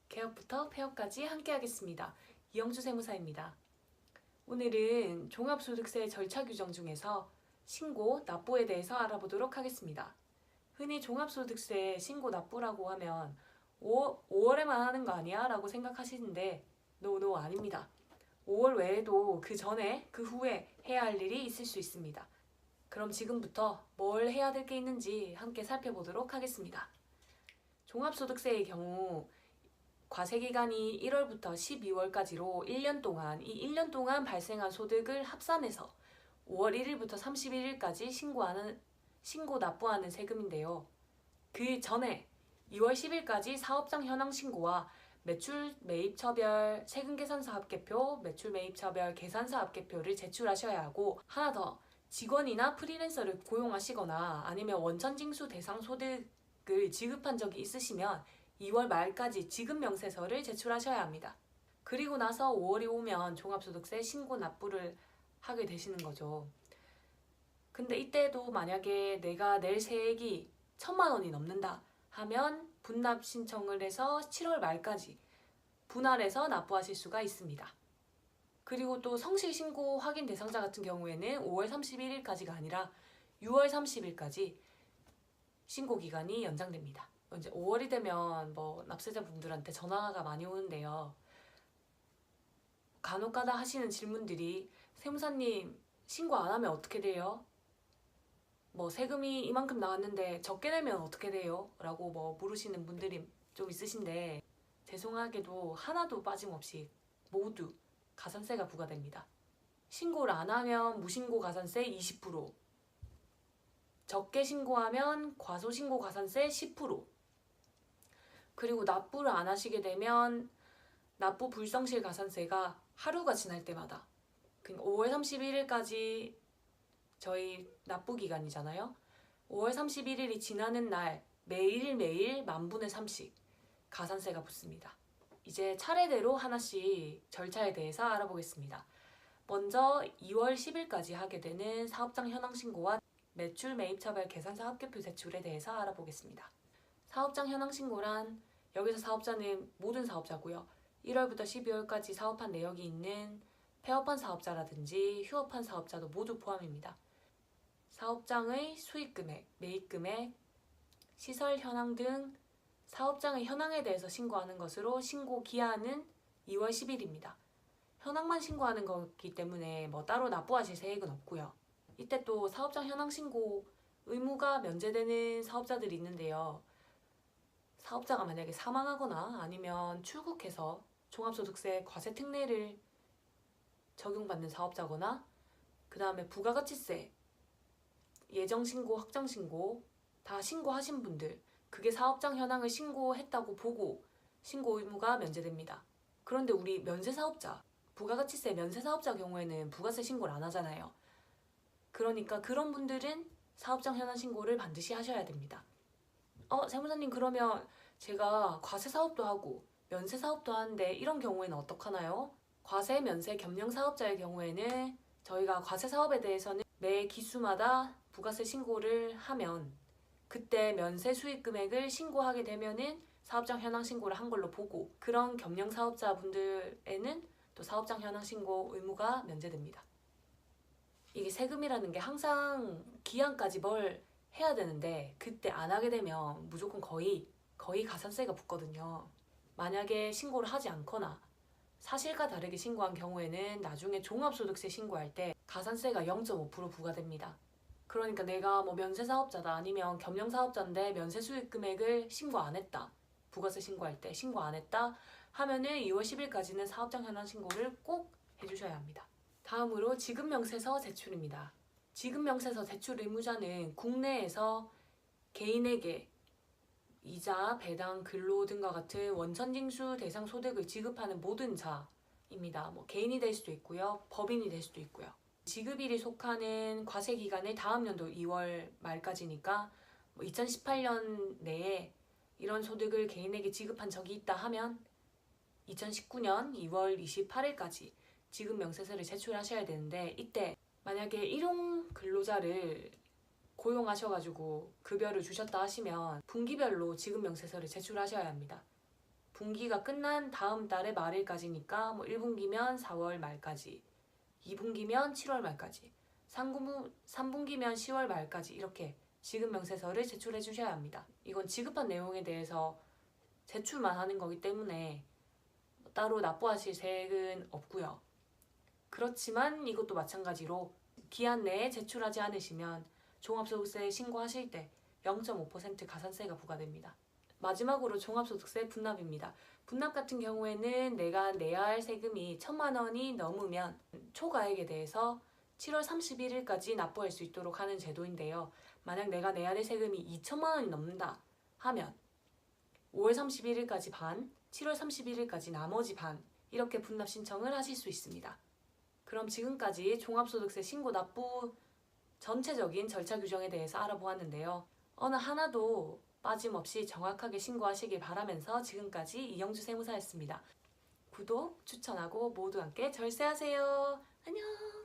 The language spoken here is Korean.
개업부터 폐업까지 함께하겠습니다. 이영주 세무사입니다. 오늘은 종합소득세 절차 규정 중에서 신고, 납부에 대해서 알아보도록 하겠습니다. 흔히 종합소득세 신고, 납부라고 하면 5월에만 하는 거 아니야? 라고 생각하시는데 노 아닙니다. 5월 외에도 그 전에, 그 후에 해야 할 일이 있을 수 있습니다. 그럼 지금부터 뭘 해야 될 게 있는지 함께 살펴보도록 하겠습니다. 종합소득세의 경우 과세기간이 1월부터 12월까지로 1년 동안, 이 1년 동안 발생한 소득을 합산해서 5월 1일부터 31일까지 신고 납부하는 세금인데요. 그 전에 2월 10일까지 사업장 현황 신고와 매출 매입처별 세금계산서 합계표, 매출 매입처별 계산서 합계표를 제출하셔야 하고, 하나 더, 직원이나 프리랜서를 고용하시거나 아니면 원천징수 대상 소득을 지급한 적이 있으시면 2월 말까지 지급명세서를 제출하셔야 합니다. 그리고 나서 5월이 오면 종합소득세 신고 납부를 하게 되시는 거죠. 근데 이때도 만약에 내가 낼 세액이 1,000만 원이 넘는다 하면 분납 신청을 해서 7월 말까지 분할해서 납부하실 수가 있습니다. 그리고 또 성실신고 확인 대상자 같은 경우에는 5월 31일까지가 아니라 6월 30일까지 신고 기간이 연장됩니다. 이제 5월이 되면 납세자분들한테 전화가 많이 오는데요. 간혹가다 하시는 질문들이 세무사님 신고 안 하면 어떻게 돼요? 세금이 이만큼 나왔는데 적게 내면 어떻게 돼요? 라고 물으시는 분들이 좀 있으신데, 죄송하게도 하나도 빠짐없이 모두 가산세가 부과됩니다. 신고를 안 하면 무신고 가산세 20%, 적게 신고하면 과소신고 가산세 10%, 그리고 납부를 안 하시게 되면 납부 불성실 가산세가 하루가 지날 때마다, 그러니까 5월 31일까지 저희 납부 기간이잖아요. 5월 31일이 지나는 날 매일매일 만분의 3씩 가산세가 붙습니다. 이제 차례대로 하나씩 절차에 대해서 알아보겠습니다. 먼저 2월 10일까지 하게 되는 사업장 현황 신고와 매출 매입처별 계산서 합계표 제출에 대해서 알아보겠습니다. 사업장 현황 신고란, 여기서 사업자는 모든 사업자고요. 1월부터 12월까지 사업한 내역이 있는 폐업한 사업자라든지 휴업한 사업자도 모두 포함입니다. 사업장의 수익금액, 매입금액, 시설 현황 등 사업장의 현황에 대해서 신고하는 것으로 신고 기한은 2월 10일입니다. 현황만 신고하는 거기 때문에 따로 납부하실 세액은 없고요. 이때 또 사업장 현황 신고 의무가 면제되는 사업자들이 있는데요. 사업자가 만약에 사망하거나 아니면 출국해서 종합소득세 과세 특례를 적용받는 사업자거나, 그 다음에 부가가치세 예정신고, 확정신고 다 신고하신 분들, 그게 사업장 현황을 신고했다고 보고 신고 의무가 면제됩니다. 그런데 우리 면세사업자, 부가가치세 면세사업자 경우에는 부가세 신고를 안 하잖아요. 그러니까 그런 분들은 사업장 현황 신고를 반드시 하셔야 됩니다. 세무사님, 그러면 제가 과세 사업도 하고 면세 사업도 하는데 이런 경우에는 어떡하나요? 과세, 면세, 겸용 사업자의 경우에는 저희가 과세 사업에 대해서는 매 기수마다 부가세 신고를 하면, 그때 면세 수익 금액을 신고하게 되면은 사업장 현황 신고를 한 걸로 보고, 그런 겸용 사업자분들에는 또 사업장 현황 신고 의무가 면제됩니다. 이게 세금이라는 게 항상 기한까지 뭘 해야 되는데, 그때 안 하게 되면 무조건 거의 가산세가 붙거든요. 만약에 신고를 하지 않거나 사실과 다르게 신고한 경우에는 나중에 종합소득세 신고할 때 가산세가 0.5% 부과됩니다. 그러니까 내가 면세사업자다 아니면 겸용사업자인데 면세 수익 금액을 신고 안 했다, 부가세 신고할 때 신고 안 했다 하면은 2월 10일까지는 사업장 현황 신고를 꼭 해주셔야 합니다. 다음으로 지급명세서 제출입니다. 지급명세서 제출 의무자는 국내에서 개인에게 이자, 배당, 근로 등과 같은 원천징수 대상 소득을 지급하는 모든 자입니다. 개인이 될 수도 있고요, 법인이 될 수도 있고요. 지급일이 속하는 과세기간을 다음 연도 2월 말까지니까 2018년 내에 이런 소득을 개인에게 지급한 적이 있다 하면 2019년 2월 28일까지 지급명세서를 제출하셔야 되는데, 이때 만약에 일용 근로자를 고용하셔가지고 급여를 주셨다 하시면 분기별로 지급명세서를 제출하셔야 합니다. 분기가 끝난 다음 달의 말일까지니까 뭐 1분기면 4월 말까지, 2분기면 7월 말까지, 3분기면 10월 말까지 이렇게 지급 명세서를 제출해 주셔야 합니다. 이건 지급한 내용에 대해서 제출만 하는 거기 때문에 따로 납부하실 세액은 없고요. 그렇지만 이것도 마찬가지로 기한 내에 제출하지 않으시면 종합소득세 신고하실 때 0.5% 가산세가 부과됩니다. 마지막으로 종합소득세 분납입니다. 분납 같은 경우에는 내가 내야 할 세금이 1,000만 원이 넘으면 초과액에 대해서 7월 31일까지 납부할 수 있도록 하는 제도인데요. 만약 내가 내야 될 세금이 2,000만 원이 넘는다 하면 5월 31일까지 반, 7월 31일까지 나머지 반 이렇게 분납 신청을 하실 수 있습니다. 그럼 지금까지 종합소득세 신고 납부 전체적인 절차 규정에 대해서 알아보았는데요. 어느 하나도 빠짐없이 정확하게 신고하시길 바라면서 지금까지 이영주 세무사였습니다. 구독, 추천하고 모두 함께 절세하세요. 안녕!